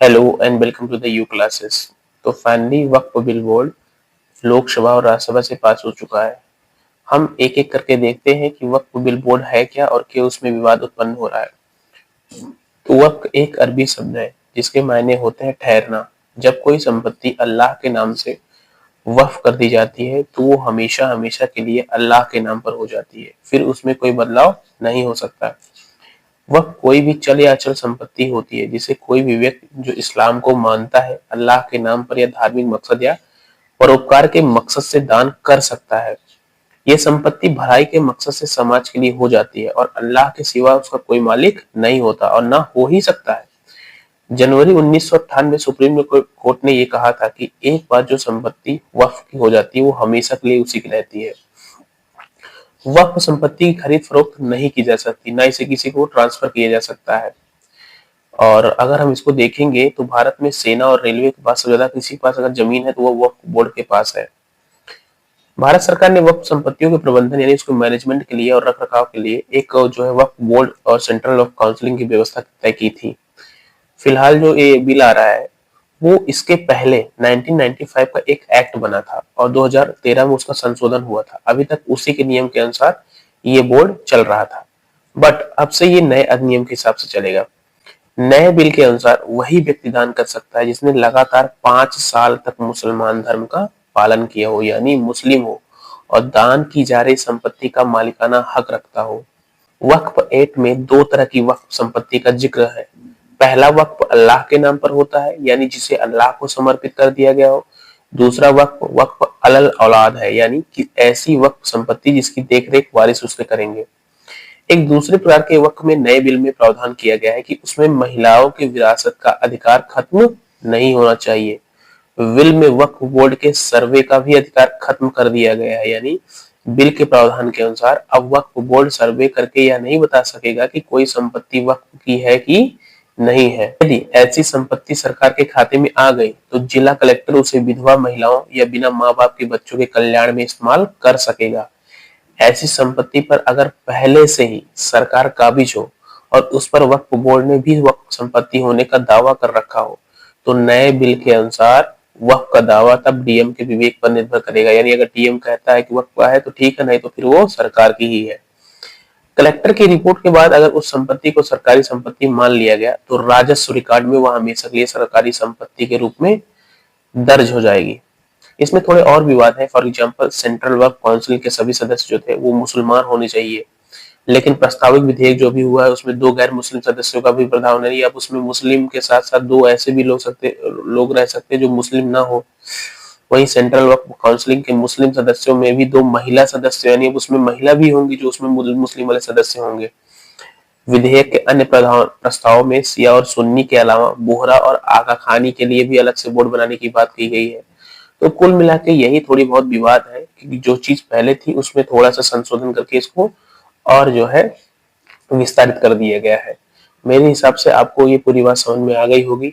Hello and welcome to the you classes. तो finally वक्फ bill board Lok Sabha और राज्यसभा से पास हो चुका है। हम एक एक करके देखते हैं कि वक्फ बिल बोर्ड है क्या और क्यों उसमें विवाद उत्पन्न हो रहा है। तो वक्फ एक अरबी शब्द है जिसके मायने होते हैं ठहरना। जब कोई संपत्ति अल्लाह के नाम से वक्फ कर दी जाती है तो वो हमेशा हमेशा के लिए अल्लाह के नाम पर हो जाती है, फिर उसमें कोई बदलाव नहीं हो सकता। वह कोई भी चल या अचल संपत्ति होती है जिसे कोई भी व्यक्ति जो इस्लाम को मानता है अल्लाह के नाम पर या धार्मिक मकसद या परोपकार के मकसद से दान कर सकता है। ये संपत्ति भलाई के मकसद से समाज के लिए हो जाती है और अल्लाह के सिवा उसका कोई मालिक नहीं होता और ना हो ही सकता है। जनवरी 1998 सुप्रीम कोर्ट ने ये कहा था कि एक बार जो संपत्ति वक्फ की हो जाती है वो हमेशा के लिए उसी की रहती है। वक्फ संपत्ति की खरीद फरोख्त नहीं की जा सकती, ना इसे किसी को ट्रांसफर किया जा सकता है। और अगर हम इसको देखेंगे तो भारत में सेना और रेलवे के पास सबसे ज्यादा किसी के पास अगर जमीन है तो वो वक्फ बोर्ड के पास है। भारत सरकार ने वक्फ संपत्तियों के प्रबंधन यानी उसको मैनेजमेंट के लिए और रख रखाव के लिए एक जो है वक्फ बोर्ड और सेंट्रल वक्फ काउंसिलिंग की व्यवस्था तय की थी। फिलहाल जो ये बिल आ रहा है वो इसके पहले 1995 का एक एक्ट बना था और 2013 में उसका संशोधन हुआ था। अभी तक उसी के नियम के अनुसार ये बोर्ड चल रहा था, बट अब से ये नए अधिनियम के हिसाब से चलेगा। नए बिल के अनुसार वही व्यक्ति दान कर सकता है जिसने लगातार 5 साल तक मुसलमान धर्म का पालन किया हो, यानी मुस्लिम हो और दान की जा रही संपत्ति का मालिकाना हक रखता हो। वक्फ एक्ट में दो तरह की वक्फ संपत्ति का जिक्र है। पहला वक्फ अल्लाह के नाम पर होता है, यानी जिसे अल्लाह को समर्पित कर दिया गया हो। दूसरा वक्फ वक्फ अलल औलाद है, यानी कि ऐसी वक्फ संपत्ति जिसकी देखरेख वारिस उसके करेंगे। एक दूसरे प्रकार के वक्फ में नए बिल में प्रावधान किया गया है कि उसमें महिलाओं की विरासत का अधिकार खत्म नहीं होना चाहिए। बिल में वक्फ बोर्ड के सर्वे का भी अधिकार खत्म कर दिया गया है, यानी बिल के प्रावधान के अनुसार अब वक्फ बोर्ड सर्वे करके यह नहीं बता सकेगा कि कोई संपत्ति वक्फ की है कि नहीं है। यदि ऐसी संपत्ति सरकार के खाते में आ गई तो जिला कलेक्टर उसे विधवा महिलाओं या बिना माँ बाप के बच्चों के कल्याण में इस्तेमाल कर सकेगा। ऐसी संपत्ति पर अगर पहले से ही सरकार काबिज हो और उस पर वक्फ बोर्ड ने भी वक्फ संपत्ति होने का दावा कर रखा हो तो नए बिल के अनुसार वक्फ का दावा तब डीएम के विवेक पर निर्भर करेगा। यानी अगर डीएम कहता है कि वक्फ है तो ठीक है, नहीं तो फिर वो सरकार की ही है। कलेक्टर की रिपोर्ट के बाद अगर उस संपत्ति को सरकारी संपत्ति मान लिया गया तो राजस्व रिकॉर्ड में वह हमेशा के लिए सरकारी संपत्ति के रूप में दर्ज हो जाएगी। इसमें थोड़े और विवाद है। For example central Waqf council के सभी सदस्य जो थे वो मुसलमान होने चाहिए, लेकिन प्रस्तावित विधेयक जो भी हुआ है उसमें दो गैर मुस्लिम सदस्यों का भी प्रावधान है। अब उसमें मुस्लिम के साथ साथ दो ऐसे भी लोग रह सकते हैं जो मुस्लिम ना हो। वहीं सेंट्रल वक्फ काउंसिलिंग के मुस्लिम सदस्यों में भी दो महिला सदस्य, यानी अब उसमें महिला भी होंगी जो उसमें मुस्लिम वाले सदस्य होंगे। विधेयक के अन्य प्रस्तावों में शिया और सुन्नी के अलावा बोहरा और आगा खानी के लिए भी अलग से बोर्ड बनाने की बात की गई है। तो कुल मिला के यही थोड़ी बहुत विवाद है कि जो चीज पहले थी उसमें थोड़ा सा संशोधन करके इसको और जो है विस्तारित कर दिया गया है। मेरे हिसाब से आपको ये पूरी बात समझ में आ गई होगी।